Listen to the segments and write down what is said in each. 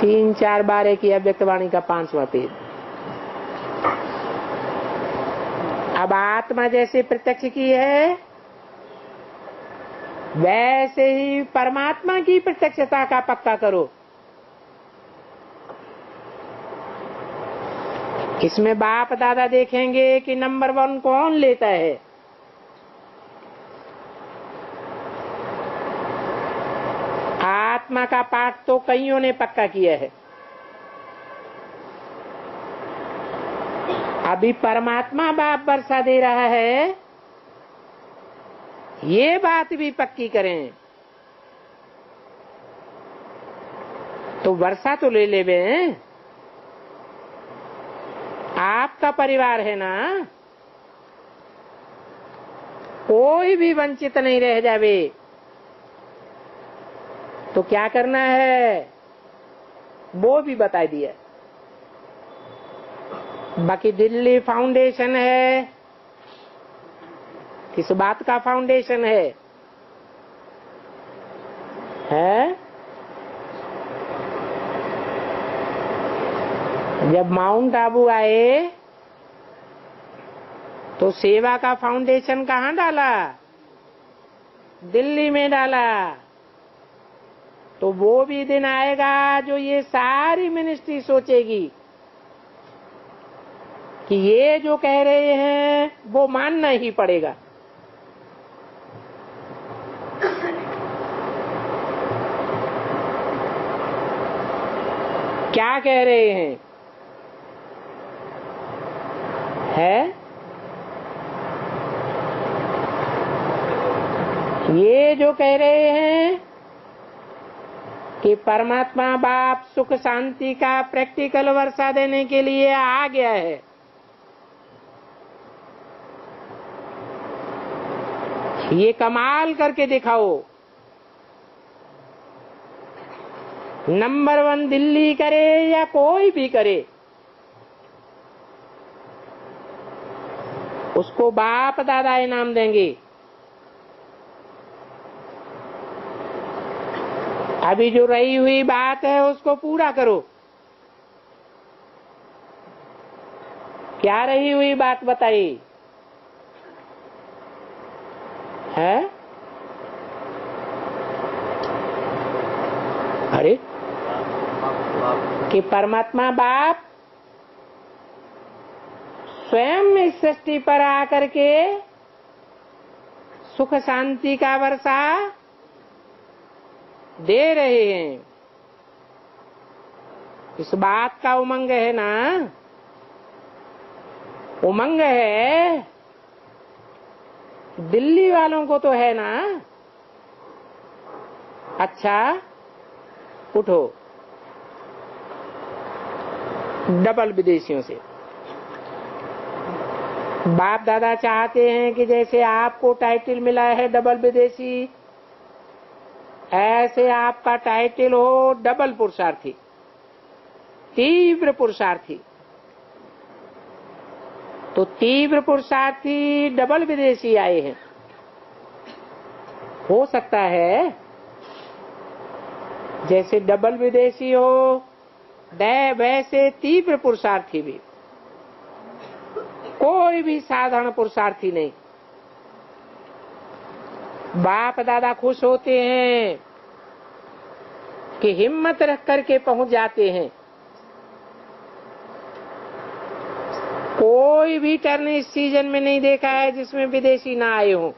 3, 4, 12 की अव्यक्तवाणी का 5वां पेज। अब आत्मा जैसे प्रत्यक्ष की है वैसे ही परमात्मा की प्रत्यक्षता का पक्का करो। इसमें बाप दादा देखेंगे कि नंबर 1 कौन लेता है। आत्मा का पाठ तो कईयों ने पक्का किया है, अभी परमात्मा बाप वर्षा दे रहा है, ये बात भी पक्की करें तो वर्षा तो ले लेवे। आपका परिवार है ना, कोई भी वंचित नहीं रह जावे। तो क्या करना है वो भी बता दिया। बाकी दिल्ली फाउंडेशन है, किस बात का फाउंडेशन है? जब माउंट आबू आए तो सेवा का फाउंडेशन कहाँ डाला? दिल्ली में डाला। तो वो भी दिन आएगा जो ये सारी मिनिस्ट्री सोचेगी कि ये जो कह रहे हैं वो मानना ही पड़ेगा। क्या कह रहे हैं? ये जो कह रहे हैं कि परमात्मा बाप सुख शांति का प्रैक्टिकल वर्षा देने के लिए आ गया है, ये कमाल करके दिखाओ। नंबर 1 दिल्ली करे या कोई भी करे, उसको बाप दादा इनाम देंगे। अभी जो रही हुई बात है उसको पूरा करो। क्या रही हुई बात बताई है? अरे कि परमात्मा बाप स्वयं इस सृष्टि पर आकर के सुख शांति का वर्षा दे रहे हैं। इस बात का उमंग है ना? उमंग है दिल्ली वालों को तो है ना? अच्छा उठो, डबल विदेशियों से बाप दादा चाहते हैं कि जैसे आपको टाइटल मिला है डबल विदेशी, ऐसे आपका टाइटल हो डबल पुरुषार्थी, तीव्र पुरुषार्थी। तो तीव्र पुरुषार्थी डबल विदेशी आए हैं। हो सकता है जैसे डबल विदेशी हो वैसे तीव्र पुरुषार्थी भी, कोई भी साधारण पुरुषार्थी नहीं। बाप दादा खुश होते हैं कि हिम्मत रख करके पहुंच जाते हैं। कोई भी टर्न इस सीजन में नहीं देखा है जिसमें विदेशी ना आए हों।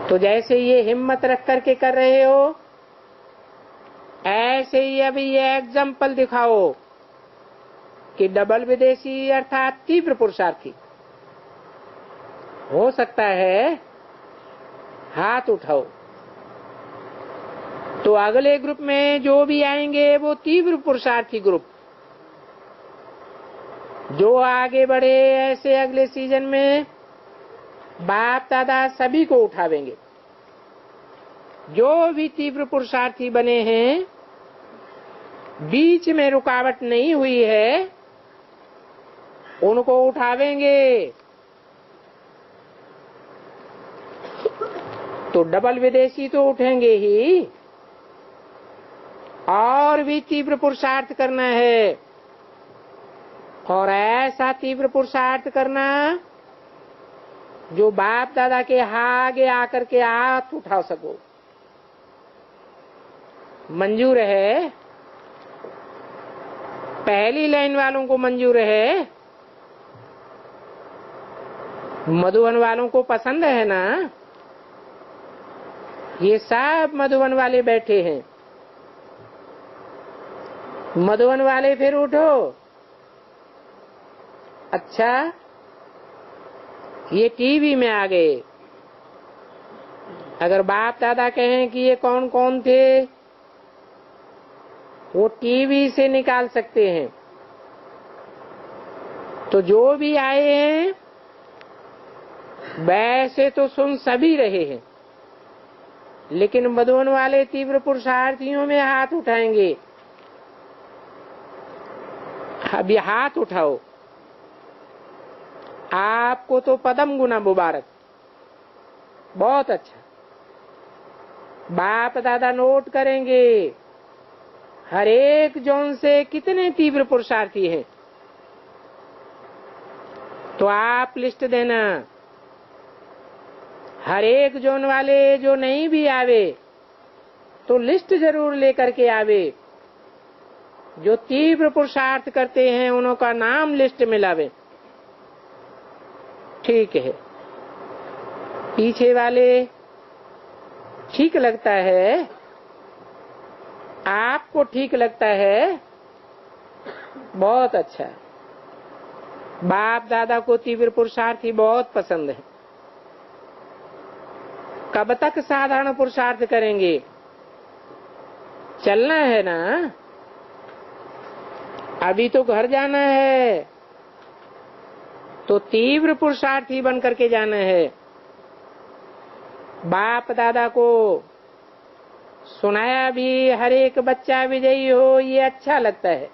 तो जैसे ये हिम्मत रख करके कर रहे हो, ऐसे ही अभी ये एग्जाम्पल दिखाओ कि डबल विदेशी अर्थात तीव्र पुरुषार्थी। हो सकता है हाथ उठाओ तो अगले ग्रुप में जो भी आएंगे वो तीव्र पुरुषार्थी ग्रुप, जो आगे बढ़े ऐसे अगले सीजन में बाप दादा सभी को उठावेंगे। जो भी तीव्र पुरुषार्थी बने हैं, बीच में रुकावट नहीं हुई है, उनको उठावेंगे। तो डबल विदेशी तो उठेंगे ही, और भी तीव्र पुरुषार्थ करना है, और ऐसा तीव्र पुरुषार्थ करना जो बाप दादा के आगे आकर के हाथ उठा सको। मंजूर है? पहली लाइन वालों को मंजूर है? मधुबन वालों को पसंद है ना? ये सब मधुबन वाले बैठे हैं। मधुबन वाले फिर उठो। अच्छा, ये टीवी में आ गए। अगर बाप दादा कहें कि ये कौन कौन थे, वो टीवी से निकाल सकते हैं। तो जो भी आए हैं वैसे तो सुन सभी रहे हैं, लेकिन मधुबन वाले तीव्र पुरुषार्थियों में हाथ उठाएंगे। अभी हाथ उठाओ। आपको तो पदम गुना मुबारक, बहुत अच्छा। बाप दादा नोट करेंगे हर एक जोन से कितने तीव्र पुरुषार्थी हैं, तो आप लिस्ट देना। हर एक जोन वाले जो नहीं भी आवे तो लिस्ट जरूर लेकर के आवे। जो तीव्र पुरुषार्थ करते हैं उनका नाम लिस्ट में लावे। ठीक है। पीछे वाले ठीक लगता है? आपको ठीक लगता है? बहुत अच्छा। बाप दादा को तीव्र पुरुषार्थी बहुत पसंद है। कब तक साधारण पुरुषार्थ करेंगे? चलना है ना? अभी तो घर जाना है, तो तीव्र पुरुषार्थी बन करके जाना है। बाप दादा को सुनाया भी हर एक बच्चा विजयी हो, ये अच्छा लगता है।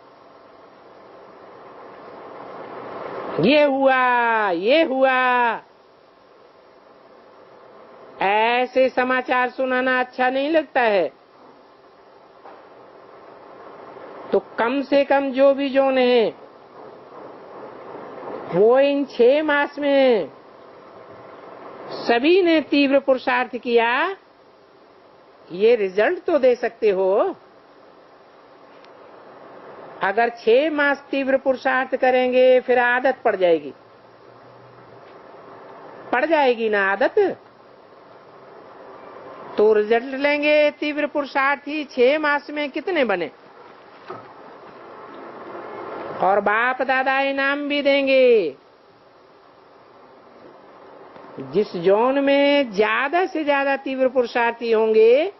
ये हुआ, ये हुआ, ऐसे समाचार सुनाना अच्छा नहीं लगता है। तो कम से कम जो भी जोन है वो इन 6 मास में सभी ने तीव्र पुरुषार्थ किया, ये रिजल्ट तो दे सकते हो। अगर 6 मास तीव्र पुरुषार्थ करेंगे फिर आदत पड़ जाएगी। पड़ जाएगी ना आदत, तो रिजल्ट लेंगे। तीव्र पुरुषार्थी 6 मास में कितने बने, और बाप दादा इनाम भी देंगे। जिस जोन में ज्यादा से ज्यादा तीव्र पुरुषार्थी होंगे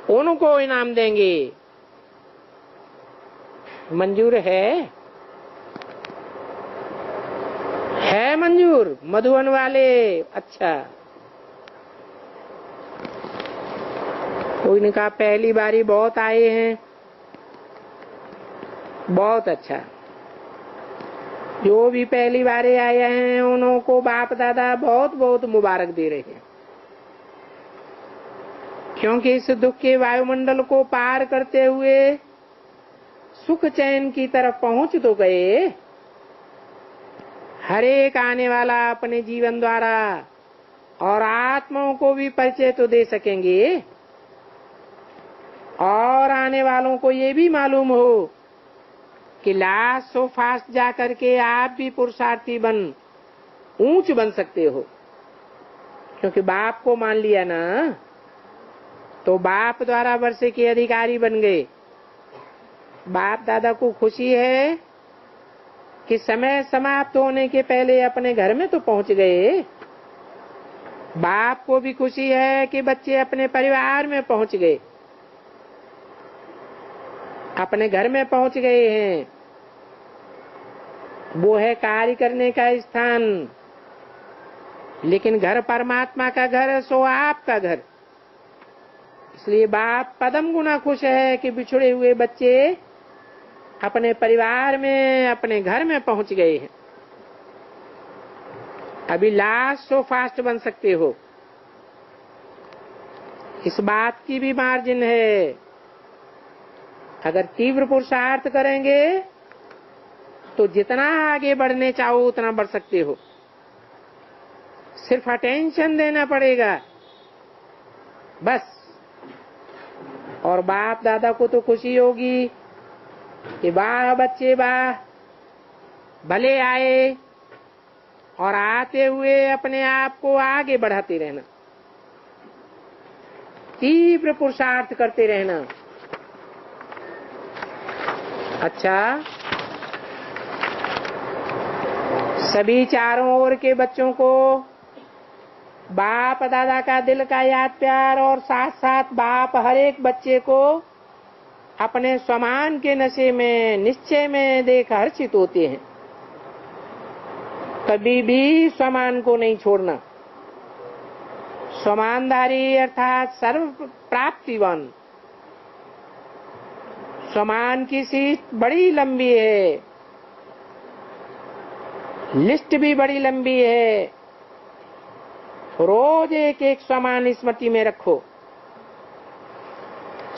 उनको इनाम देंगे। मंजूर है? है मंजूर? मधुबन वाले? अच्छा। कोई ने कहा पहली बारी बहुत आए हैं, बहुत अच्छा। जो भी पहली बार आए हैं उनको बाप दादा बहुत बहुत मुबारक दे रहे हैं, क्योंकि इस दुख के वायुमंडल को पार करते हुए सुख चैन की तरफ पहुंच तो गए। हर एक आने वाला अपने जीवन द्वारा और आत्माओं को भी परिचय तो दे सकेंगे, और आने वालों को ये भी मालूम हो कि लास्ट सो फास्ट जा करके आप भी पुरुषार्थी बन ऊंच बन सकते हो। क्योंकि बाप को मान लिया ना, तो बाप द्वारा वर्षे के अधिकारी बन गए। बाप दादा को खुशी है कि समय समाप्त होने के पहले अपने घर में तो पहुंच गए। बाप को भी खुशी है कि बच्चे अपने परिवार में पहुंच गए, अपने घर में पहुंच गए हैं। वो है कार्य करने का स्थान, लेकिन घर परमात्मा का घर, सो आपका घर। इसलिए बाप पदम गुना खुश है कि बिछड़े हुए बच्चे अपने परिवार में, अपने घर में पहुंच गए हैं। अभी लास्ट सो फास्ट बन सकते हो। इस बात की भी मार्जिन है। अगर तीव्र पुरुषार्थ करेंगे तो जितना आगे बढ़ने चाहो उतना बढ़ सकते हो। सिर्फ अटेंशन देना पड़ेगा बस। और बाप दादा को तो खुशी होगी कि वाह बच्चे वाह, भले आए, और आते हुए अपने आप को आगे बढ़ाते रहना, तीव्र पुरुषार्थ करते रहना। अच्छा, सभी चारों ओर के बच्चों को बाप दादा का दिल का याद प्यार, और साथ साथ बाप हर एक बच्चे को अपने स्वमान के नशे में, निश्चय में देख हर्षित होते हैं। कभी भी स्वमान को नहीं छोड़ना। स्वमानधारी अर्थात सर्व प्राप्तिवान। स्वमान की सीट बड़ी लंबी है, लिस्ट भी बड़ी लंबी है। रोज एक एक स्वमान स्मृति में रखो,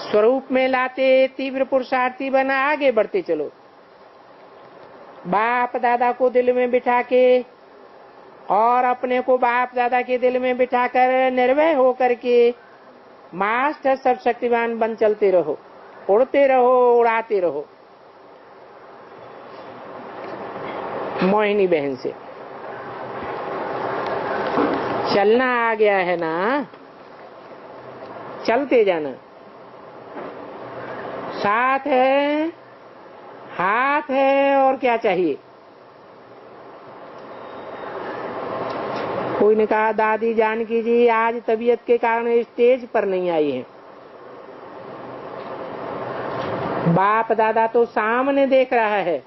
स्वरूप में लाते तीव्र पुरुषार्थी बना आगे बढ़ते चलो। बाप दादा को दिल में बिठा के और अपने को बाप दादा के दिल में बिठाकर निर्भय होकर के मास्टर सर्वशक्तिमान बन चलते रहो, उड़ते रहो, उड़ाते रहो। मोहिनी बहन से चलना आ गया है ना, चलते जाना। साथ है, हाथ है, और क्या चाहिए। कोई ने कहा दादी जानकी जी आज तबीयत के कारण स्टेज पर नहीं आई है। बाप दादा तो सामने देख रहा है।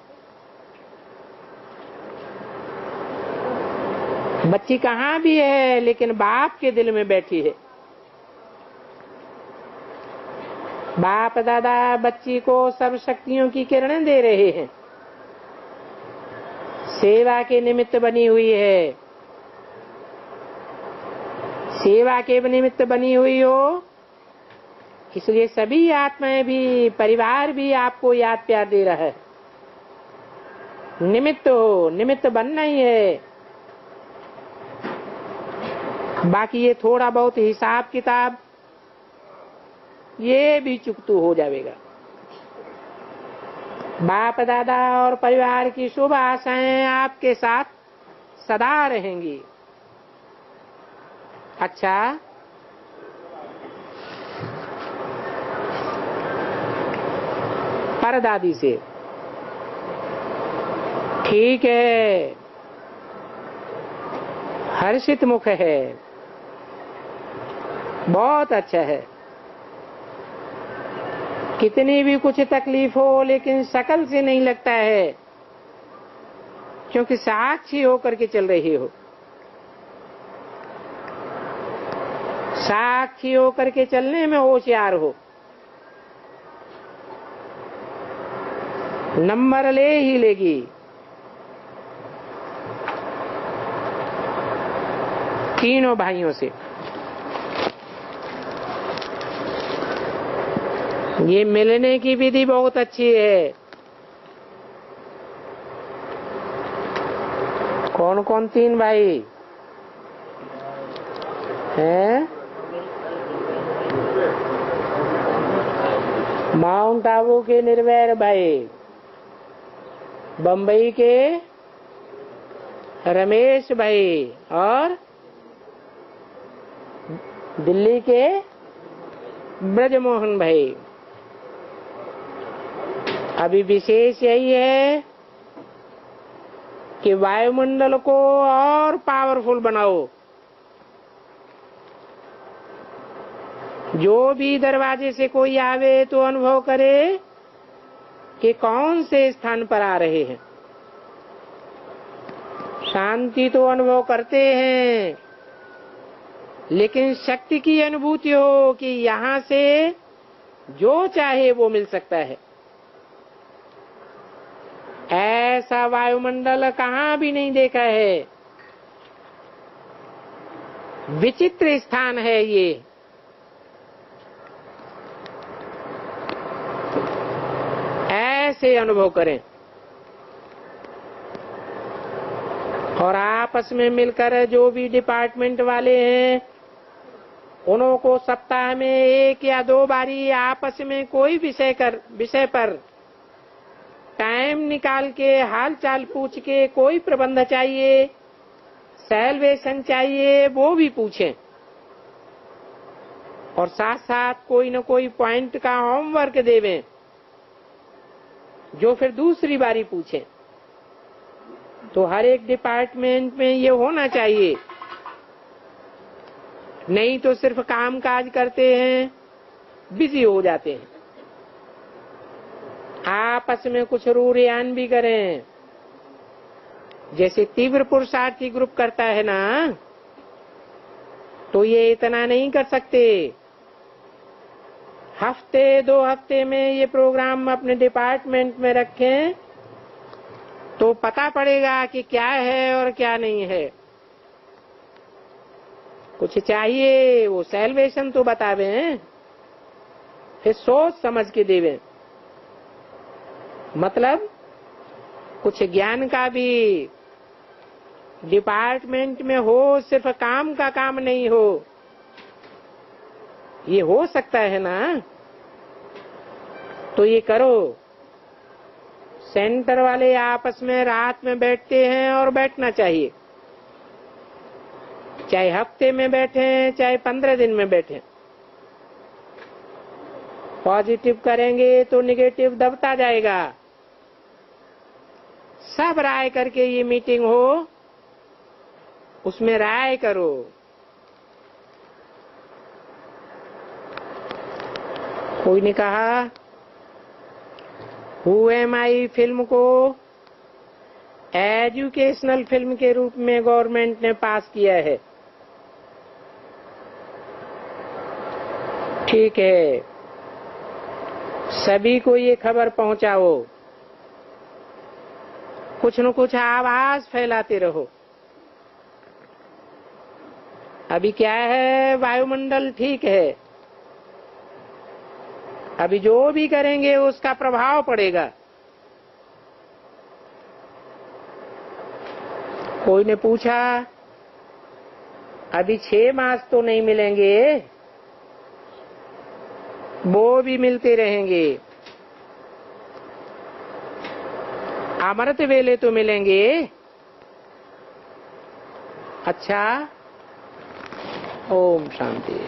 बच्ची कहाँ भी है लेकिन बाप के दिल में बैठी है। बाप दादा बच्ची को सर्व शक्तियों की किरणें दे रहे हैं। सेवा के निमित्त बनी हुई है। सेवा के निमित्त बनी हुई हो, इसलिए सभी आत्माएं भी, परिवार भी आपको याद प्यार दे रहा है। निमित्त हो, निमित्त बनना ही है। बाकी ये थोड़ा बहुत हिसाब किताब ये भी चुकतू हो जाएगा। बाप दादा और परिवार की शुभ आशाएं आपके साथ सदा रहेंगी। अच्छा, परदादी से ठीक है, हर्षित मुख है, बहुत अच्छा है। कितनी भी कुछ तकलीफ हो लेकिन शकल से नहीं लगता है, क्योंकि साक्षी होकर के चल रही हो। साक्षी होकर के चलने में होशियार हो। नंबर ले ही लेगी। तीनों भाइयों से ये मिलने की विधि बहुत अच्छी है। कौन कौन तीन भाई हैं? माउंट आबू के निर्वैर भाई, बम्बई के रमेश भाई और दिल्ली के ब्रजमोहन भाई। अभी विशेष यही है कि वायुमंडल को और पावरफुल बनाओ। जो भी दरवाजे से कोई आवे तो अनुभव करे कि कौन से स्थान पर आ रहे हैं। शांति तो अनुभव करते हैं, लेकिन शक्ति की अनुभूति हो कि यहाँ से जो चाहे वो मिल सकता है। ऐसा वायुमंडल कहाँ भी नहीं देखा है। विचित्र स्थान है ये। से अनुभव करें और आपस में मिलकर जो भी डिपार्टमेंट वाले हैं उनको सप्ताह में 1 या 2 बारी आपस में कोई विषय पर टाइम निकाल के हाल चाल पूछ के, कोई प्रबंध चाहिए, सैल्वेशन चाहिए, वो भी पूछें और साथ साथ कोई न कोई पॉइंट का होमवर्क देवें जो फिर दूसरी बारी पूछें। तो हर एक डिपार्टमेंट में ये होना चाहिए, नहीं तो सिर्फ काम काज करते हैं, बिजी हो जाते हैं। आपस में कुछ रूरियान भी करें, जैसे तीव्र पुरुषार्थी ग्रुप करता है ना, तो ये इतना नहीं कर सकते। हफ्ते 2 हफ्ते में ये प्रोग्राम अपने डिपार्टमेंट में रखें तो पता पड़ेगा कि क्या है और क्या नहीं है। कुछ चाहिए वो सैल्वेशन तो बतावें, फिर सोच समझ के देवें। मतलब कुछ ज्ञान का भी डिपार्टमेंट में हो, सिर्फ काम का काम नहीं हो। ये हो सकता है ना, तो ये करो। सेंटर वाले आपस में रात में बैठते हैं और बैठना चाहिए, चाहे हफ्ते में बैठे चाहे 15 दिन में बैठे। पॉजिटिव करेंगे तो निगेटिव दबता जाएगा। सब राय करके ये मीटिंग हो, उसमें राय करो। कोई ने कहा हु एम आई फिल्म को एजुकेशनल फिल्म के रूप में गवर्नमेंट ने पास किया है। ठीक है, सभी को ये खबर पहुंचाओ, कुछ न कुछ आवाज फैलाते रहो। अभी क्या है, वायुमंडल ठीक है, अभी जो भी करेंगे उसका प्रभाव पड़ेगा। कोई ने पूछा अभी 6 मास तो नहीं मिलेंगे, वो भी मिलते रहेंगे। अमृत वेले तो मिलेंगे। अच्छा, ओम शांति।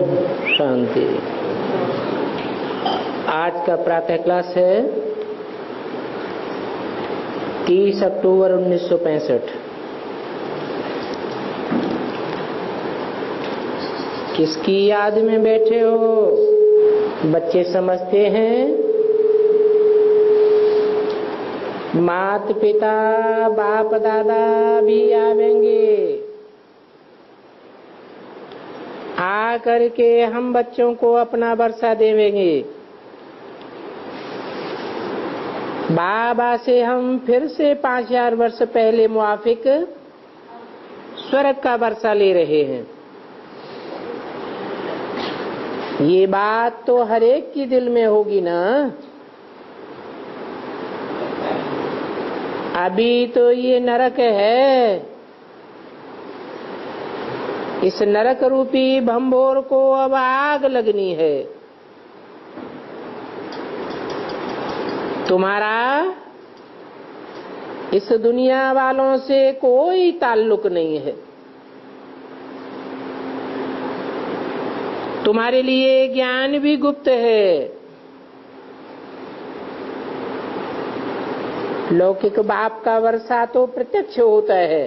शांति। आज का प्रातः क्लास है 30 अक्टूबर 1965। किसकी याद में बैठे हो? बच्चे समझते हैं माता पिता बाप दादा भी आवेंगे, आ करके हम बच्चों को अपना वर्षा देवेंगे। बाबा से हम फिर से 5000 वर्ष पहले मुआफिक स्वर्ग का वर्षा ले रहे हैं। ये बात तो हर एक की दिल में होगी ना। अभी तो ये नरक है, इस नरक रूपी भंबोर को अब आग लगनी है। तुम्हारा इस दुनिया वालों से कोई ताल्लुक नहीं है। तुम्हारे लिए ज्ञान भी गुप्त है। लौकिक बाप का वर्षा तो प्रत्यक्ष होता है।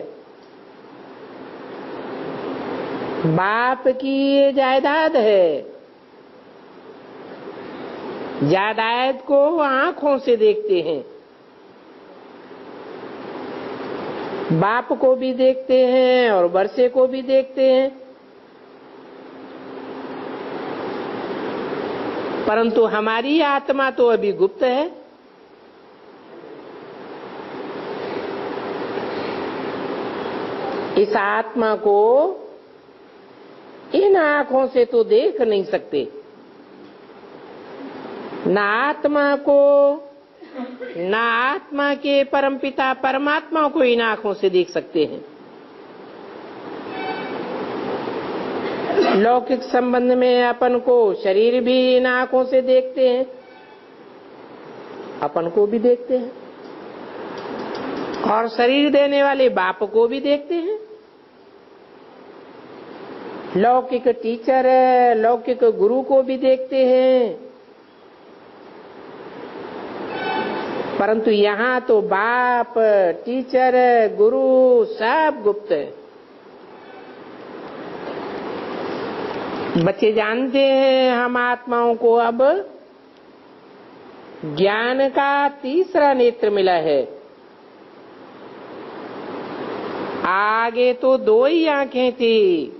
बाप की ये जायदाद है। जायदाद को आंखों से देखते हैं, बाप को भी देखते हैं और वर्षे को भी देखते हैं, परंतु हमारी आत्मा तो अभी गुप्त है। इस आत्मा को इन आंखों से तो देख नहीं सकते। ना आत्मा को, ना आत्मा के परमपिता परमात्मा को इन आंखों से देख सकते हैं। लौकिक संबंध में अपन को शरीर भी इन आंखों से देखते हैं, अपन को भी देखते हैं, और शरीर देने वाले बाप को भी देखते हैं। लौकिक टीचर, लौकिक गुरु को भी देखते हैं, परंतु यहाँ तो बाप, टीचर, गुरु सब गुप्त है। बच्चे जानते हैं हम आत्माओं को अब ज्ञान का तीसरा नेत्र मिला है। आगे तो 2 ही आंखें थी,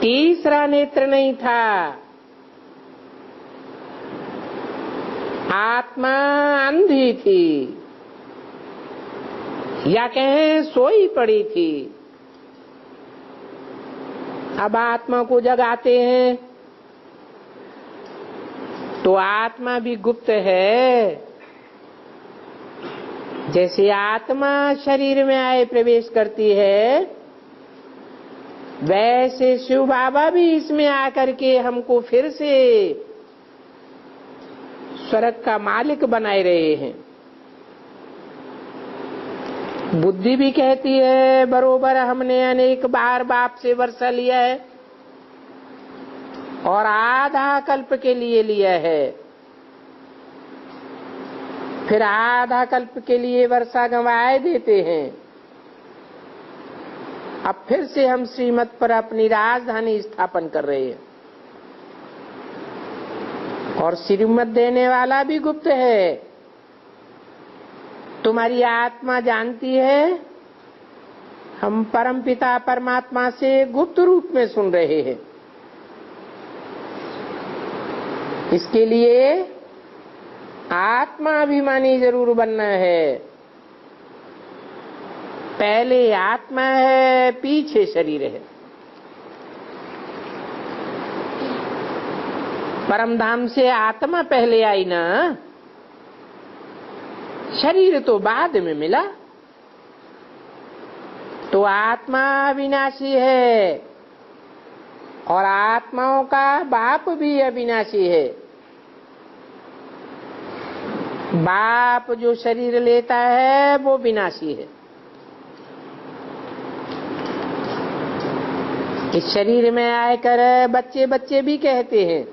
तीसरा नेत्र नहीं था। आत्मा अंधी थी, या कहें सोई पड़ी थी। अब आत्मा को जगाते हैं तो आत्मा भी गुप्त है। जैसे आत्मा शरीर में आए प्रवेश करती है, वैसे शिव बाबा भी इसमें आकर के हमको फिर से स्वर्ग का मालिक बनाए रहे हैं। बुद्धि भी कहती है बरोबर हमने अनेक बार बाप से वर्षा लिया है और आधा कल्प के लिए लिया है, फिर आधा कल्प के लिए वर्षा गंवाए देते हैं। अब फिर से हम श्रीमत पर अपनी राजधानी स्थापन कर रहे हैं, और श्रीमत देने वाला भी गुप्त है। तुम्हारी आत्मा जानती है हम परमपिता परमात्मा से गुप्त रूप में सुन रहे हैं। इसके लिए आत्मा अभिमानी जरूर बनना है। पहले आत्मा है, पीछे शरीर है। परमधाम से आत्मा पहले आई ना, शरीर तो बाद में मिला। तो आत्मा अविनाशी है और आत्माओं का बाप भी अविनाशी है। बाप जो शरीर लेता है वो विनाशी है। इस शरीर में आकर बच्चे बच्चे भी कहते हैं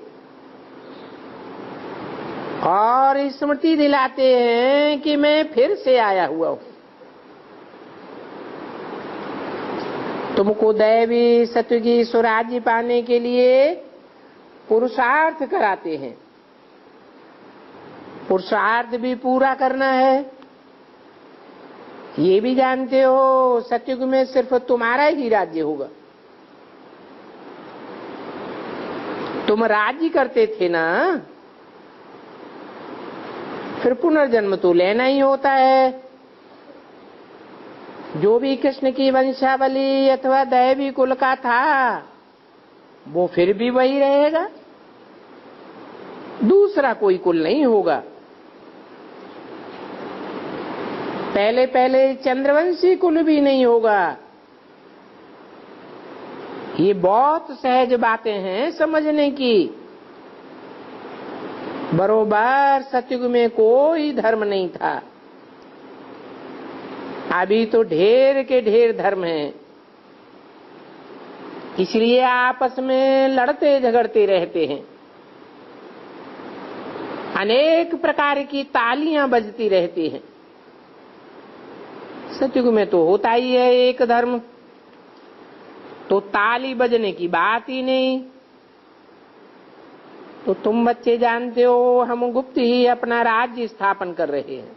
और स्मृति दिलाते हैं कि मैं फिर से आया हुआ हूं। तुमको दैवी सत्युगी स्वराज्य पाने के लिए पुरुषार्थ कराते हैं। पुरुषार्थ भी पूरा करना है। ये भी जानते हो सत्युग में सिर्फ तुम्हारा ही राज्य होगा। तुम राज्य करते थे ना, फिर पुनर्जन्म तो लेना ही होता है। जो भी कृष्ण की वंशावली अथवा दैवी कुल का था वो फिर भी वही रहेगा, दूसरा कोई कुल नहीं होगा। पहले पहले चंद्रवंशी कुल भी नहीं होगा। ये बहुत सहज बातें हैं समझने की। बरोबर सतयुग में कोई धर्म नहीं था, अभी तो ढेर के ढेर धर्म हैं। इसलिए आपस में लड़ते झगड़ते रहते हैं, अनेक प्रकार की तालियां बजती रहती हैं। सतयुग में तो होता ही है एक धर्म, तो ताली बजने की बात ही नहीं। तो तुम बच्चे जानते हो हम गुप्त ही अपना राज्य स्थापन कर रहे हैं।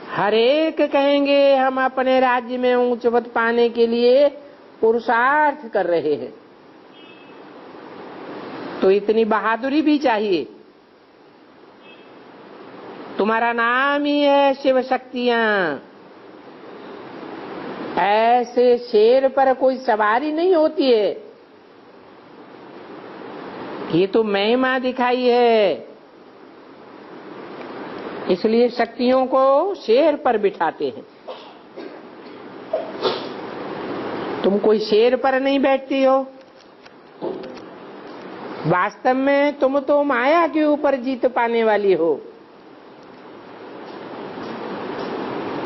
हर एक कहेंगे हम अपने राज्य में ऊंच पद पाने के लिए पुरुषार्थ कर रहे हैं। तो इतनी बहादुरी भी चाहिए। तुम्हारा नाम ही है शिव शक्तियां। ऐसे शेर पर कोई सवारी नहीं होती है, ये तो महिमा दिखाई है। इसलिए शक्तियों को शेर पर बिठाते हैं। तुम कोई शेर पर नहीं बैठती हो, वास्तव में तुम तो माया के ऊपर जीत पाने वाली हो।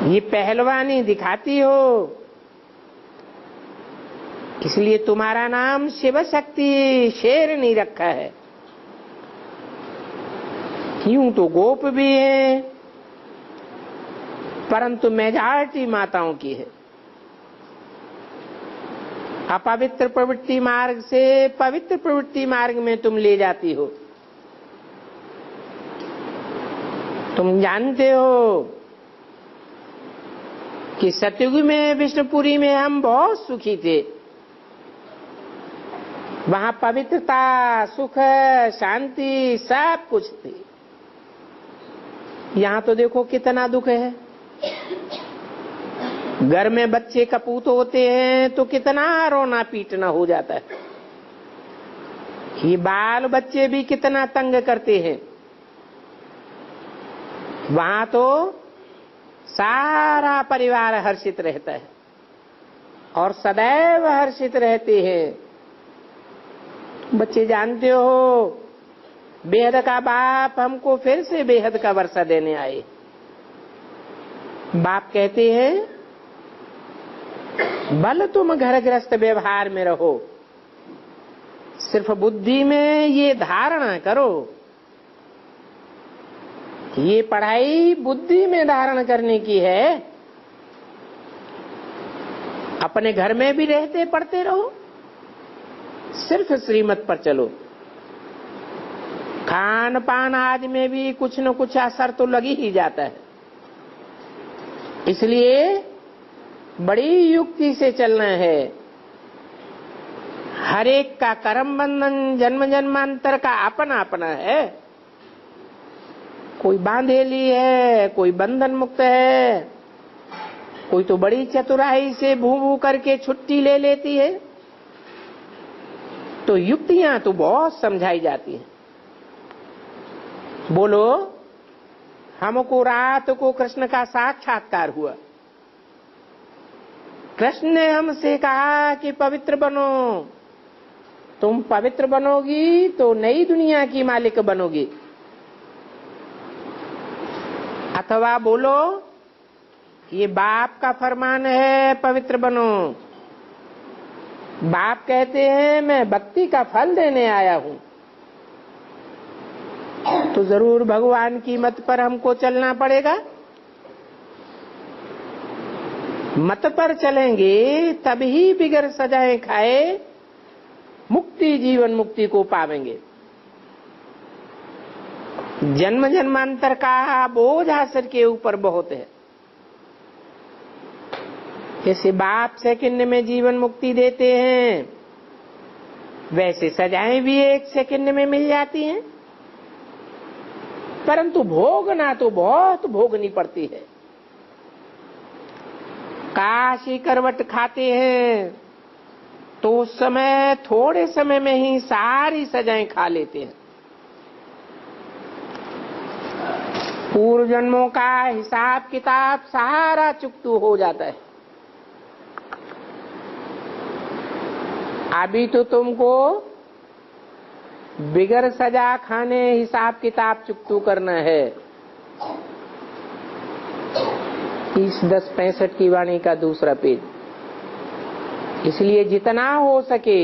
ये पहलवानी दिखाती हो, इसलिए तुम्हारा नाम शिव शक्ति शेर नहीं रखा है। यूं तो गोप भी है, परंतु मेजॉरिटी माताओं की है। अपवित्र प्रवृत्ति मार्ग से पवित्र प्रवृत्ति मार्ग में तुम ले जाती हो। तुम जानते हो कि सतयुग में विष्णुपुरी में हम बहुत सुखी थे। वहां पवित्रता, सुख, शांति सब कुछ थी। यहाँ तो देखो कितना दुख है। घर में बच्चे कपूत होते हैं तो कितना रोना पीटना हो जाता है। ये बाल बच्चे भी कितना तंग करते हैं। वहां तो सारा परिवार हर्षित रहता है और सदैव हर्षित रहते हैं। बच्चे जानते हो बेहद का बाप हमको फिर से बेहद का वर्षा देने आए। बाप कहते हैं भले तुम घर गृहस्थ व्यवहार में रहो, सिर्फ बुद्धि में ये धारणा करो। ये पढ़ाई बुद्धि में धारण करने की है। अपने घर में भी रहते पढ़ते रहो, सिर्फ श्रीमत पर चलो। खान पान आदि में भी कुछ न कुछ असर तो लगी ही जाता है। इसलिए बड़ी युक्ति से चलना है। हर एक का कर्म बंधन जन्म जन्मांतर का अपना अपना है। कोई बांधेली है, कोई बंधन मुक्त है, कोई तो बड़ी चतुराई से भू भू करके छुट्टी ले लेती है। तो युक्तियां तो बहुत समझाई जाती हैं। बोलो हमको रात को कृष्ण का साक्षात्कार हुआ। कृष्ण ने हमसे कहा कि पवित्र बनो। तुम पवित्र बनोगी तो नई दुनिया की मालिक बनोगी। अथवा बोलो ये बाप का फरमान है पवित्र बनो। बाप कहते हैं मैं भक्ति का फल देने आया हूं, तो जरूर भगवान की मत पर हमको चलना पड़ेगा। मत पर चलेंगे तभी बिगर सजाए खाए मुक्ति, जीवन मुक्ति को पावेंगे। जन्म जन्मांतर का बोझ आसर के ऊपर बहुत है। जैसे बाप सेकंड में जीवन मुक्ति देते हैं, वैसे सजाएं भी एक सेकंड में मिल जाती हैं, परंतु भोगना तो बहुत भोगनी पड़ती है। काशी करवट खाते हैं तो उस समय थोड़े समय में ही सारी सजाएं खा लेते हैं। पूर्व जन्मों का हिसाब किताब सारा चुकतू हो जाता है। अभी तो तुमको बिगर सजा खाने हिसाब किताब चुकतू करना है। 30-10-65 की वाणी का दूसरा पेज। इसलिए जितना हो सके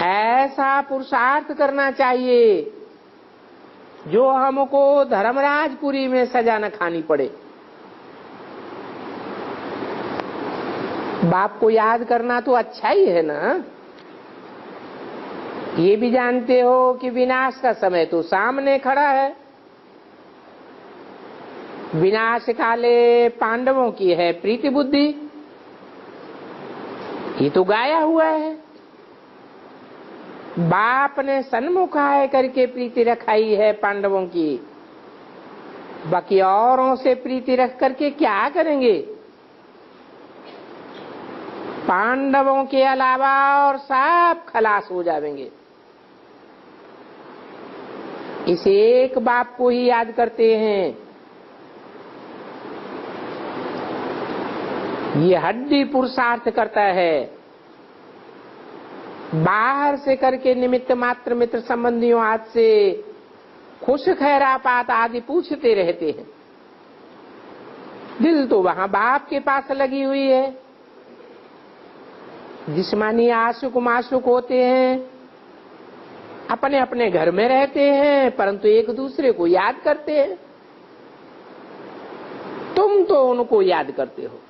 ऐसा पुरुषार्थ करना चाहिए जो हमको धर्मराजपुरी में सजा न खानी पड़े। बाप को याद करना तो अच्छा ही है ना। ये भी जानते हो कि विनाश का समय तो सामने खड़ा है। विनाश काले पांडवों की है प्रीति बुद्धि, ये तो गाया हुआ है। बाप ने सन्मुख आए करके प्रीति रखाई है पांडवों की, बाकी औरों से प्रीति रख करके क्या करेंगे। पांडवों के अलावा और सब खलास हो जाएंगे। इस एक बाप को ही याद करते हैं। ये हड्डी पुरुषार्थ करता है। बाहर से करके निमित्त मात्र मित्र संबंधियों हाथ से खुश खैरापात आदि पूछते रहते हैं। दिल तो वहां बाप के पास लगी हुई है। जिस्मानी आशुक माशुक होते हैं, अपने अपने घर में रहते हैं, परंतु एक दूसरे को याद करते हैं। तुम तो उनको याद करते हो।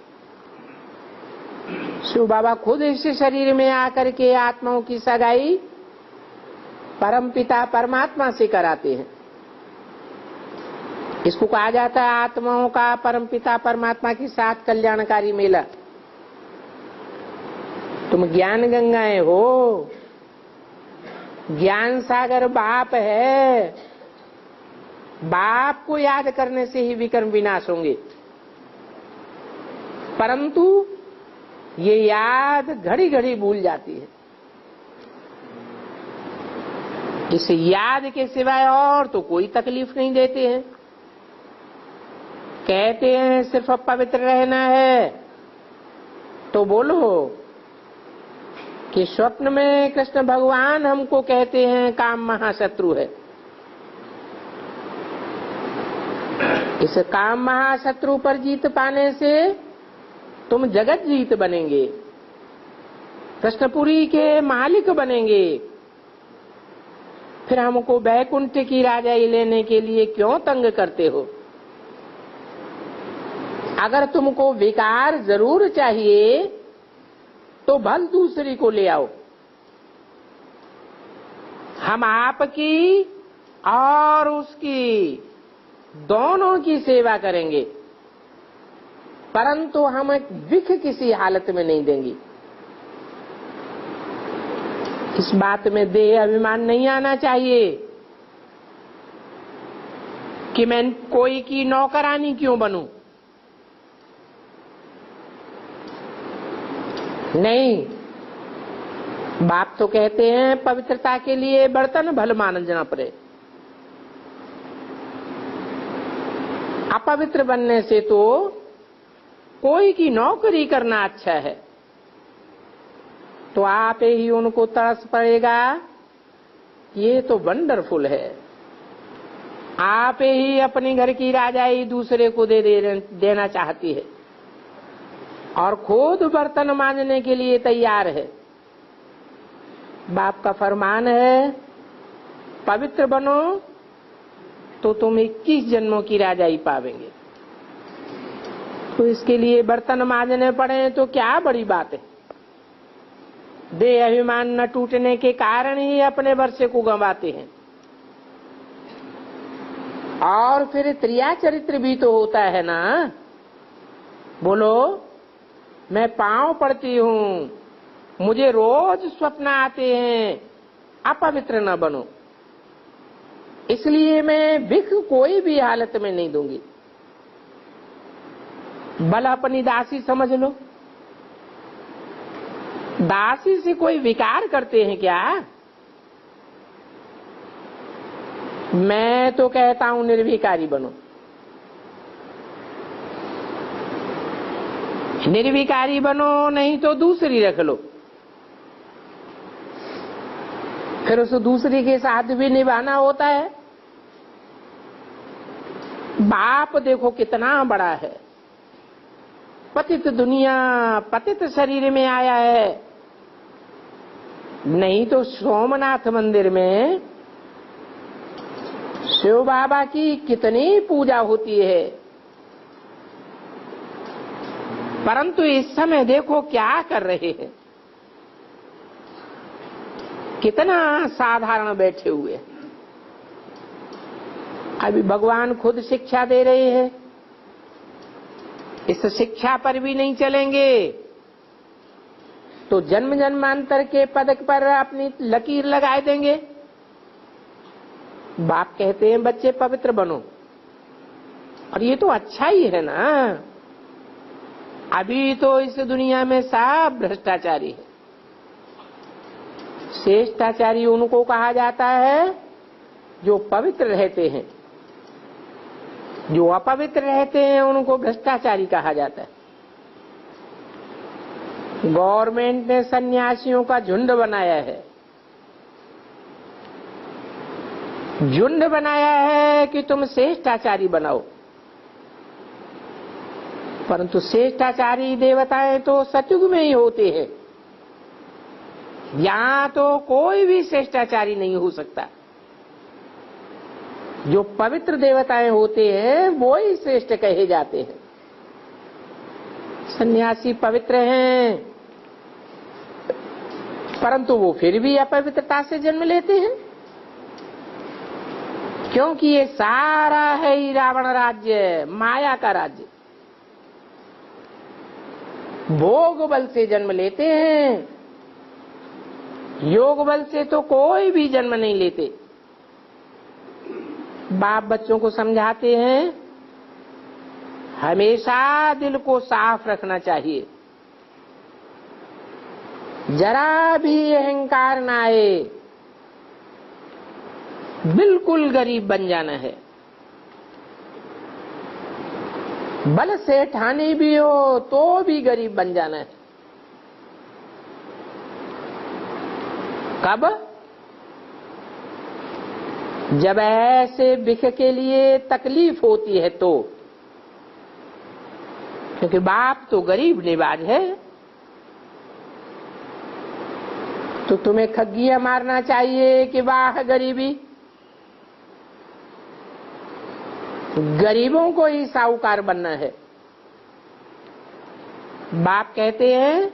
शिव बाबा खुद इस शरीर में आकर के आत्माओं की सगाई परमपिता परमात्मा से कराते हैं। इसको कहा जाता है आत्माओं का परमपिता परमात्मा के साथ कल्याणकारी मेला। तुम ज्ञान गंगाएं हो, ज्ञान सागर बाप है। बाप को याद करने से ही विकर्म विनाश होंगे, परंतु ये याद घड़ी घड़ी भूल जाती है। इस याद के सिवाय और तो कोई तकलीफ नहीं देते हैं। कहते हैं सिर्फ पवित्र रहना है, तो बोलो कि स्वप्न में कृष्ण भगवान हमको कहते हैं काम महाशत्रु है। इस काम महाशत्रु पर जीत पाने से तुम जगत जीत बनेंगे, कृष्णपुरी के मालिक बनेंगे। फिर हमको बैकुंठ की राजाई लेने के लिए क्यों तंग करते हो। अगर तुमको विकार जरूर चाहिए तो भल दूसरी को ले आओ। हम आपकी और उसकी दोनों की सेवा करेंगे, परंतु हम विख किसी हालत में नहीं देंगे। इस बात में देह अभिमान नहीं आना चाहिए कि मैं कोई की नौकरानी क्यों बनूं। नहीं, बाप तो कहते हैं पवित्रता के लिए बर्तन भल मांजना पड़े। अपवित्र बनने से तो कोई की नौकरी करना अच्छा है। तो आप ही उनको तरस पड़ेगा, ये तो वंडरफुल है। आप ही अपने घर की राजाई दूसरे को देना चाहती है। और खुद बर्तन मांजने के लिए तैयार है। बाप का फरमान है पवित्र बनो तो तुम 21 जन्मों की राजाई पावेंगे। तो इसके लिए बर्तन मांजने पड़े तो क्या बड़ी बात है। देह अभिमान न टूटने के कारण ही अपने वर्षे को गंवाते हैं। और फिर त्रिया चरित्र भी तो होता है ना। बोलो, मैं पांव पड़ती हूँ, मुझे रोज स्वप्न आते हैं, अपवित्र न बनो, इसलिए मैं भिख कोई भी हालत में नहीं दूंगी। भला अपनी दासी समझ लो। दासी से कोई विकार करते हैं क्या? मैं तो कहता हूं निर्विकारी बनो। निर्विकारी बनो, नहीं तो दूसरी रख लो। फिर उस दूसरी के साथ भी निभाना होता है। बाप देखो कितना बड़ा है। पतित दुनिया, पतित शरीर में आया है। नहीं तो सोमनाथ मंदिर में शिव बाबा की कितनी पूजा होती है। परंतु इस समय देखो क्या कर रहे हैं। कितना साधारण बैठे हुए। अभी भगवान खुद शिक्षा दे रहे हैं। इस शिक्षा पर भी नहीं चलेंगे तो जन्म जन्मांतर के पदक पर अपनी लकीर लगा देंगे। बाप कहते हैं बच्चे पवित्र बनो, और ये तो अच्छा ही है ना। अभी तो इस दुनिया में सब भ्रष्टाचारी है। श्रेष्ठाचारी उनको कहा जाता है जो पवित्र रहते हैं। जो अपवित्र रहते हैं उनको भ्रष्टाचारी कहा जाता है। गवर्नमेंट ने सन्यासियों का झुंड बनाया है। झुंड बनाया है कि तुम श्रेष्ठाचारी बनाओ, परंतु श्रेष्ठाचारी देवताएं तो सतयुग में ही होते हैं। यहां तो कोई भी श्रेष्ठाचारी नहीं हो सकता। जो पवित्र देवताएं होते हैं वो ही श्रेष्ठ कहे जाते हैं। सन्यासी पवित्र हैं, परंतु वो फिर भी अपवित्रता से जन्म लेते हैं, क्योंकि ये सारा है ही रावण राज्य, माया का राज्य। भोग बल से जन्म लेते हैं, योग बल से तो कोई भी जन्म नहीं लेते। बाप बच्चों को समझाते हैं हमेशा दिल को साफ रखना चाहिए। जरा भी अहंकार ना आए। बिल्कुल गरीब बन जाना है। बल से ठानी भी हो तो भी गरीब बन जाना है। कब? जब ऐसे भिख के लिए तकलीफ होती है तो। क्योंकि बाप तो गरीब निवाज है। तो तुम्हें खग्गियां मारना चाहिए कि वाह गरीबी। गरीबों को ही साहूकार बनना है। बाप कहते हैं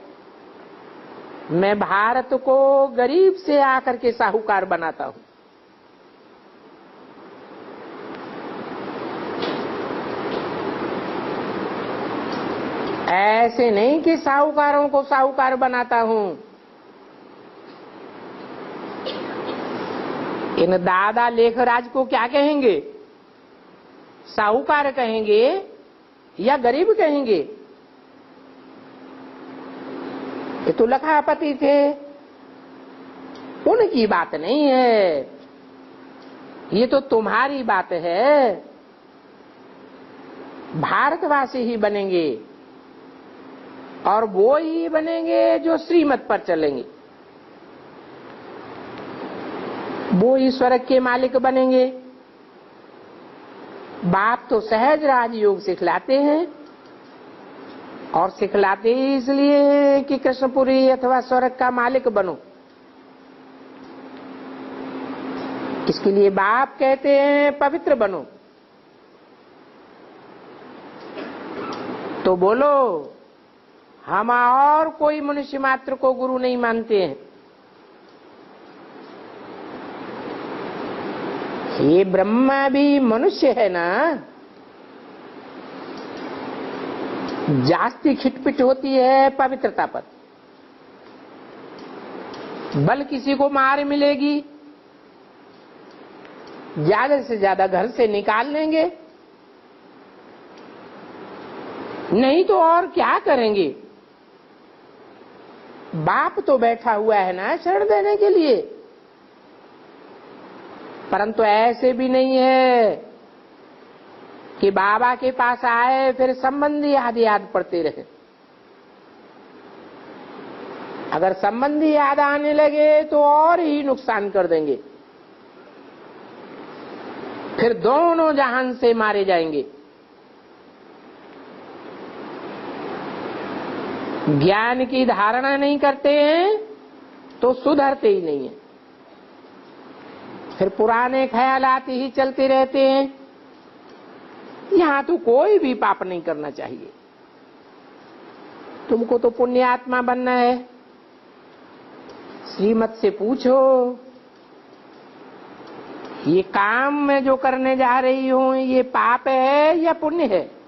मैं भारत को गरीब से आकर के साहूकार बनाता हूं। ऐसे नहीं कि साहूकारों को साहूकार बनाता हूं। इन दादा लेखराज को क्या कहेंगे? साहूकार कहेंगे या गरीब कहेंगे? ये तो लखापति थे, उनकी बात नहीं है। ये तो तुम्हारी बात है। भारतवासी ही बनेंगे, और वो ही बनेंगे जो श्रीमत पर चलेंगे। वो ही स्वर्ग के मालिक बनेंगे। बाप तो सहज राजयोग सिखलाते हैं। और सिखलाते ही इसलिए कि कृष्णपुरी अथवा स्वर्ग का मालिक बनो। इसके लिए बाप कहते हैं पवित्र बनो। तो बोलो, हम और कोई मनुष्य मात्र को गुरु नहीं मानते हैं। ये ब्रह्मा भी मनुष्य है ना, जास्ती खिटपिट होती है पवित्रता पर। बल किसी को मार मिलेगी, ज्यादा से ज्यादा घर से निकाल लेंगे, नहीं तो और क्या करेंगे। बाप तो बैठा हुआ है ना शरण देने के लिए। परंतु ऐसे भी नहीं है कि बाबा के पास आए फिर संबंधी याद पड़ते रहे। अगर संबंधी याद आने लगे तो और ही नुकसान कर देंगे, फिर दोनों जहान से मारे जाएंगे। ज्ञान की धारणा नहीं करते हैं तो सुधरते ही नहीं है, फिर पुराने ख्यालात ही चलते रहते हैं। यहां तो कोई भी पाप नहीं करना चाहिए, तुमको तो पुण्यात्मा बनना है। श्रीमत से पूछो, ये काम मैं जो करने जा रही हूं ये पाप है या पुण्य है।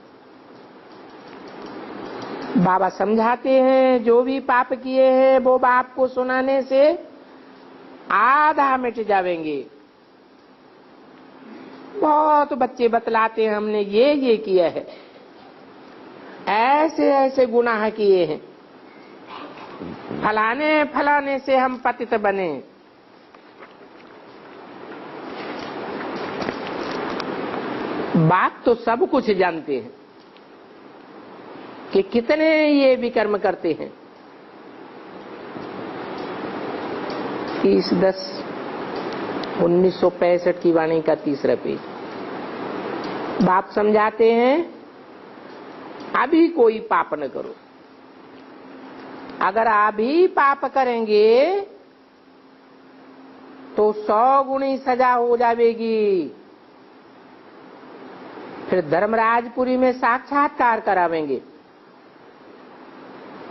बाबा समझाते हैं जो भी पाप किए हैं वो बाप को सुनाने से आधा मिट जाएंगे। बहुत बच्चे बतलाते हैं हमने ये किया है, ऐसे ऐसे गुनाह किए हैं, फलाने फलाने से हम पतित बने। बाप तो सब कुछ जानते हैं कि कितने ये विकर्म करते हैं। 30/10/1965 की वाणी का 3रा पेज। बाप समझाते हैं अभी कोई पाप न करो। अगर अभी पाप करेंगे तो 100 गुनी सजा हो जाएगी। फिर धर्मराजपुरी में साक्षात्कार करावेंगे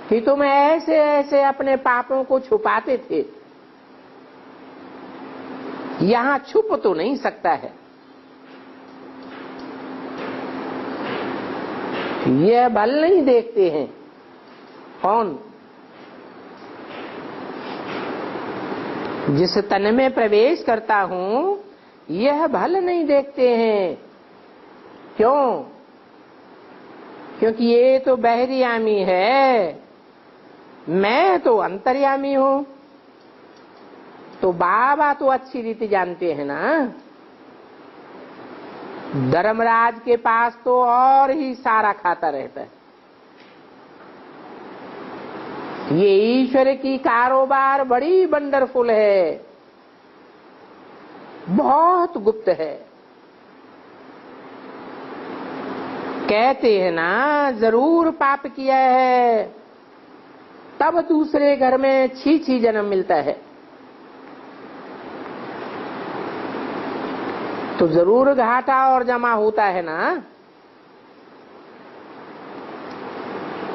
कि तुम ऐसे ऐसे अपने पापों को छुपाते थे, यहां छुप तो नहीं सकता है। यह बल नहीं देखते हैं। कौन? जिस तन में प्रवेश करता हूं यह बल नहीं देखते हैं। क्यों? क्योंकि ये तो बहरियामी है, मैं तो अंतर्यामी हूं। तो बाबा तो अच्छी रीति जानते हैं ना। धर्मराज के पास तो और ही सारा खाता रहता है। ये ईश्वर की कारोबार बड़ी वंडरफुल है, बहुत गुप्त है। कहते हैं ना जरूर पाप किया है तब दूसरे घर में छी जन्म मिलता है। तो जरूर घाटा और जमा होता है ना।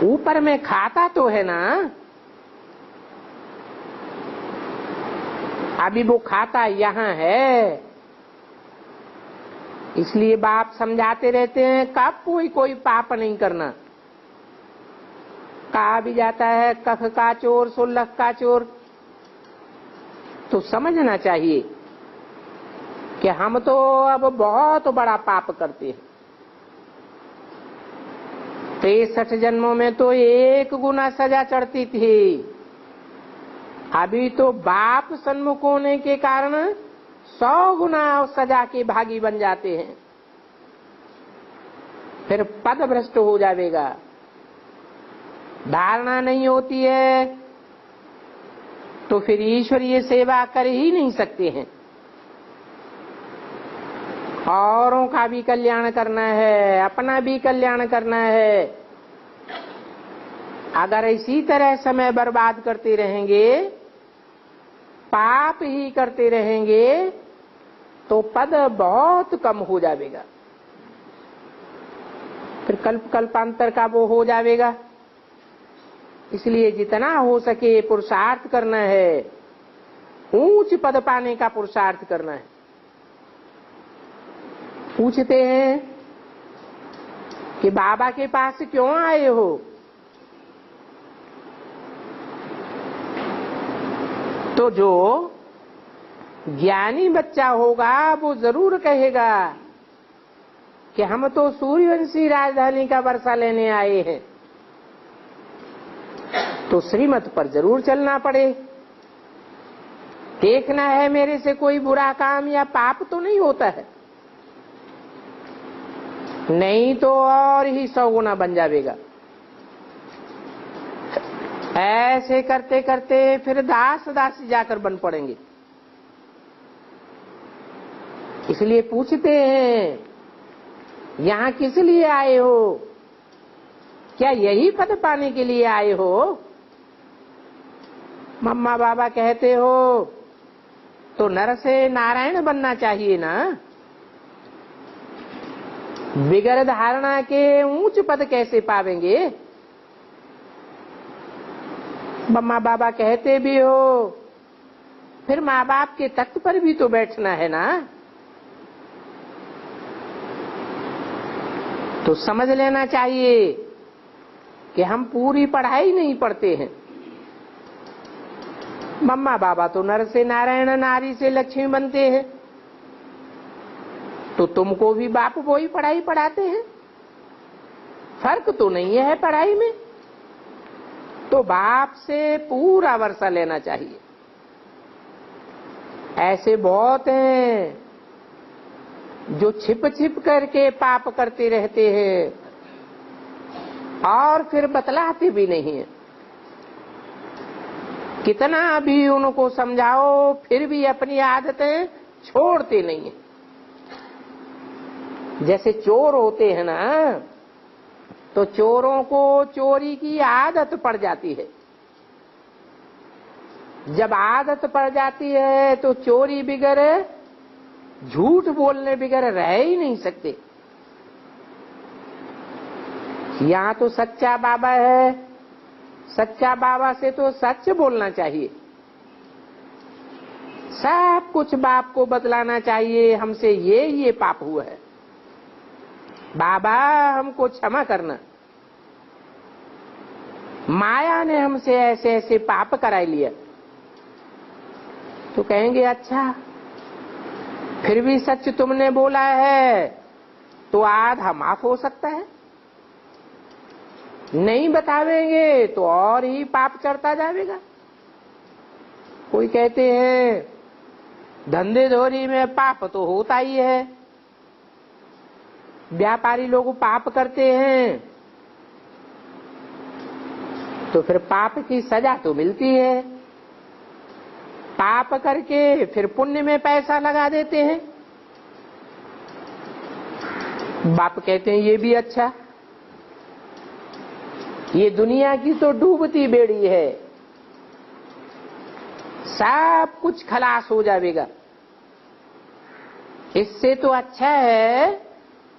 ऊपर में खाता तो है ना। अभी वो खाता यहाँ है, इसलिए बाप समझाते रहते हैं कब कोई पाप नहीं करना। कहा भी जाता है कख का चोर सोलख का चोर। तो समझना चाहिए कि हम तो अब बहुत बड़ा पाप करते हैं। 63 जन्मों में तो 1 गुना सजा चढ़ती थी, अभी तो बाप सन्मुख होने के कारण 100 गुना सजा के भागी बन जाते हैं। फिर पद भ्रष्ट हो जाएगा। धारणा नहीं होती है तो फिर ईश्वरीय सेवा कर ही नहीं सकते हैं। औरों का भी कल्याण करना है, अपना भी कल्याण करना है। अगर इसी तरह समय बर्बाद करते रहेंगे, पाप ही करते रहेंगे, तो पद बहुत कम हो जाएगा, फिर कल्प कल्पांतर का वो हो जाएगा। इसलिए जितना हो सके पुरुषार्थ करना है, ऊंच पद पाने का पुरुषार्थ करना है। पूछते हैं कि बाबा के पास क्यों आए हो? तो जो ज्ञानी बच्चा होगा वो जरूर कहेगा कि हम तो सूर्यवंशी राजधानी का वर्षा लेने आए हैं, तो श्रीमत पर जरूर चलना पड़े। देखना है मेरे से कोई बुरा काम या पाप तो नहीं होता है, नहीं तो और ही 100 गुना बन जाएगा। ऐसे करते करते फिर दास दासी जाकर बन पड़ेंगे। इसलिए पूछते हैं यहाँ किस लिए आए हो? क्या यही पद पाने के लिए आए हो? मम्मा बाबा कहते हो तो नर से नारायण बनना चाहिए ना, बिगर धारणा के ऊंच पद कैसे पावेंगे? मम्मा बाबा कहते भी हो, फिर माँ बाप के तख्त पर भी तो बैठना है ना। तो समझ लेना चाहिए कि हम पूरी पढ़ाई नहीं पढ़ते हैं। मम्मा बाबा तो नर से नारायण, नारी से लक्ष्मी बनते हैं, तो तुमको भी बाप वो ही पढ़ाई पढ़ाते हैं। फर्क तो नहीं है पढ़ाई में। तो बाप से पूरा वर्षा लेना चाहिए। ऐसे बहुत हैं जो छिप छिप करके पाप करते रहते हैं और फिर बतलाते भी नहीं है। कितना भी उनको समझाओ फिर भी अपनी आदतें छोड़ते नहीं है। जैसे चोर होते हैं ना, तो चोरों को चोरी की आदत पड़ जाती है। जब आदत पड़ जाती है तो चोरी बिगर, झूठ बोलने बिगर रह ही नहीं सकते। यहाँ तो सच्चा बाबा है, सच्चा बाबा से तो सच बोलना चाहिए। सब कुछ बाप को बतलाना चाहिए, हमसे ये पाप हुआ है, बाबा हमको क्षमा करना। माया ने हमसे ऐसे ऐसे पाप करा लिया। तो कहेंगे अच्छा, फिर भी सच तुमने बोला है तो आधा माफ हो सकता है, नहीं बतावेंगे तो और ही पाप चढ़ता जाएगा। कोई कहते हैं धंधे धोरी में पाप तो होता ही है, व्यापारी लोग पाप करते हैं तो फिर पाप की सजा तो मिलती है। पाप करके फिर पुण्य में पैसा लगा देते हैं। बाप कहते हैं ये भी अच्छा, ये दुनिया की तो डूबती बेड़ी है, सब कुछ खलास हो जाएगा। इससे तो अच्छा है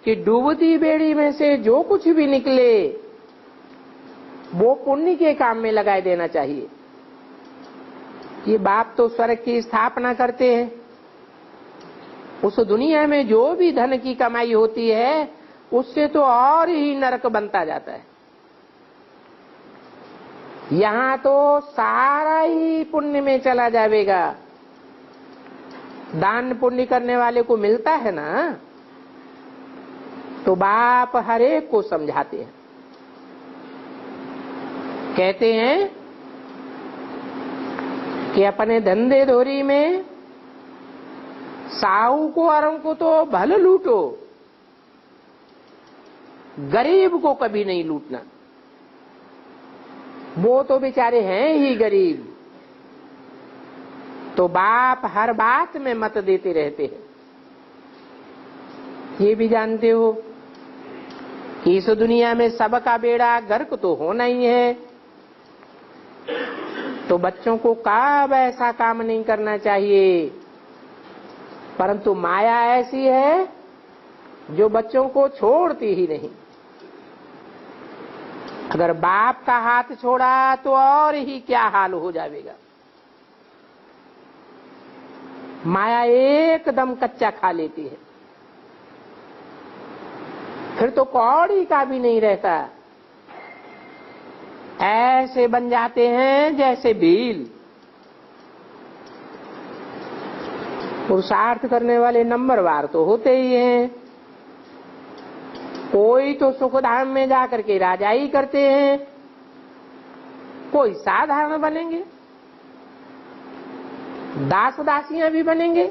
कि डूबती बेड़ी में से जो कुछ भी निकले वो पुण्य के काम में लगाए देना चाहिए। ये बाप तो स्वर्ग की स्थापना करते हैं, उस दुनिया में जो भी धन की कमाई होती है उससे तो और ही नरक बनता जाता है। यहाँ तो सारा ही पुण्य में चला जाएगा। दान पुण्य करने वाले को मिलता है ना, तो बाप हर एक को समझाते हैं। कहते हैं कि अपने धंधे धोरी में साहू को औरों को तो भले लूटो, गरीब को कभी नहीं लूटना। वो तो बेचारे हैं ही गरीब। तो बाप हर बात में मत देते रहते हैं। ये भी जानते हो कि इस दुनिया में सबका बेड़ा गर्क तो होना ही है। तो बच्चों को कब ऐसा काम नहीं करना चाहिए। परंतु माया ऐसी है जो बच्चों को छोड़ती ही नहीं। अगर बाप का हाथ छोड़ा तो और ही क्या हाल हो जाएगा। माया एकदम कच्चा खा लेती है, फिर तो कौड़ी का भी नहीं रहता। ऐसे बन जाते हैं जैसे भील। पुरुषार्थ करने वाले नंबरवार तो होते ही हैं। कोई तो सुखधाम में जाकर के राजाई करते हैं, कोई साधारण बनेंगे, दास दासियां भी बनेंगे।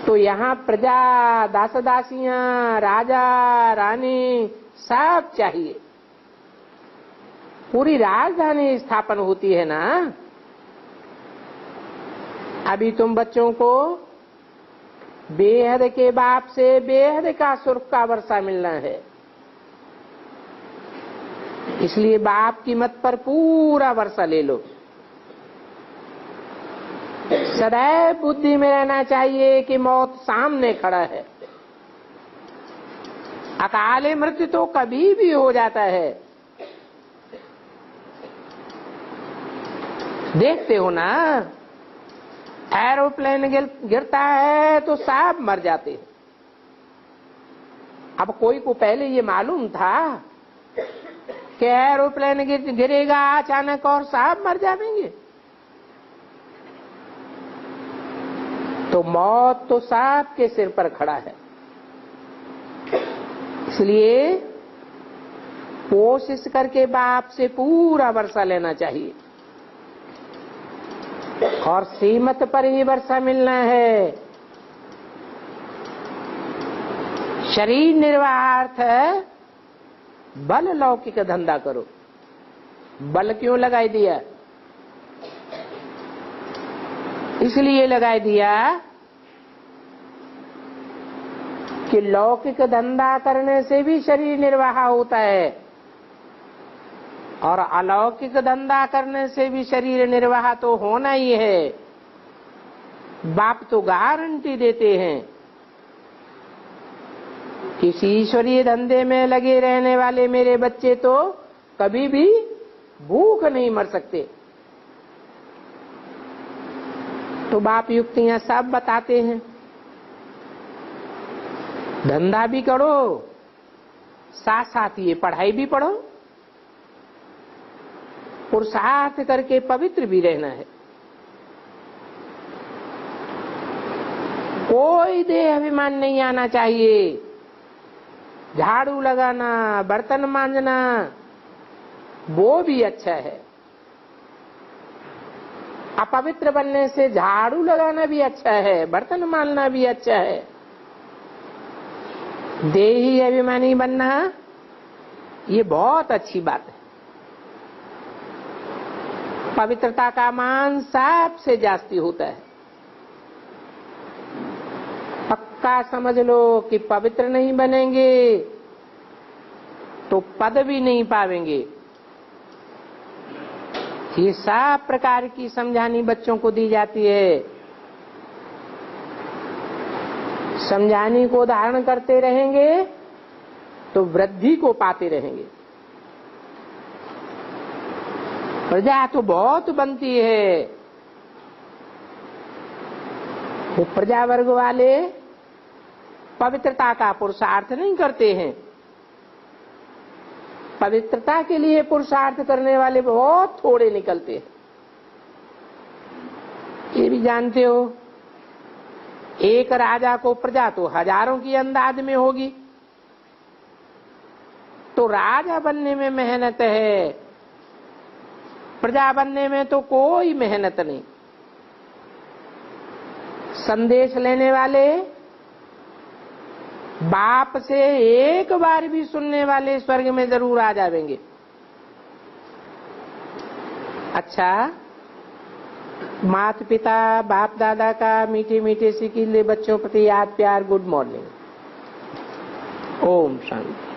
तो यहाँ प्रजा, दास दासियां, राजा रानी सब चाहिए। पूरी राजधानी स्थापन होती है ना। अभी तुम बच्चों को बेहद के बाप से बेहद का सुर्ख का वर्षा मिलना है, इसलिए बाप की मत पर पूरा वर्षा ले लो। सदैव बुद्धि में रहना चाहिए कि मौत सामने खड़ा है। अकाले मृत्यु तो कभी भी हो जाता है। देखते हो ना, एरोप्लेन गिरता है तो सब मर जाते हैं। अब कोई को पहले ये मालूम था कि एरोप्लेन गिरेगा अचानक और सब मर जाएंगे? तो मौत तो सबके सिर पर खड़ा है। इसलिए कोशिश करके बाप से पूरा वर्षा लेना चाहिए और सीमत पर ही वर्षा मिलना है। शरीर निर्वाहार्थ है, बल लौकिक धंधा करो। बल क्यों लगाई दिया? इसलिए लगाई दिया कि लौकिक धंधा करने से भी शरीर निर्वाह होता है और अलौकिक धंधा करने से भी शरीर निर्वाह तो होना ही है। बाप तो गारंटी देते हैं कि इस ईश्वरीय धंधे में लगे रहने वाले मेरे बच्चे तो कभी भी भूख नहीं मर सकते। तो बाप युक्तियां सब बताते हैं। धंधा भी करो, साथ साथ ये पढ़ाई भी पढ़ो, पुरुषार्थ करके पवित्र भी रहना है। कोई देह अभिमान नहीं आना चाहिए। झाड़ू लगाना, बर्तन मांजना वो भी अच्छा है। अपवित्र बनने से झाड़ू लगाना भी अच्छा है, बर्तन मांजना भी अच्छा है। देही अभिमानी बनना ये बहुत अच्छी बात है। पवित्रता का मान सबसे जास्ती होता है। पक्का समझ लो कि पवित्र नहीं बनेंगे तो पद भी नहीं पावेंगे। ये सब प्रकार की समझानी बच्चों को दी जाती है। समझानी को धारण करते रहेंगे तो वृद्धि को पाते रहेंगे। प्रजा तो बहुत बनती है। वो प्रजा वर्ग वाले पवित्रता का पुरुषार्थ नहीं करते हैं। पवित्रता के लिए पुरुषार्थ करने वाले बहुत थोड़े निकलते हैं। ये भी जानते हो, एक राजा को प्रजा तो हजारों की अंदाज में होगी। तो राजा बनने में मेहनत है, प्रजा बनने में तो कोई मेहनत नहीं। संदेश लेने वाले, बाप से एक बार भी सुनने वाले स्वर्ग में जरूर आ जाएंगे। अच्छा, माता पिता बाप दादा का मीठे मीठे सिकीले बच्चों प्रति याद प्यार। Good morning. ओम शांति।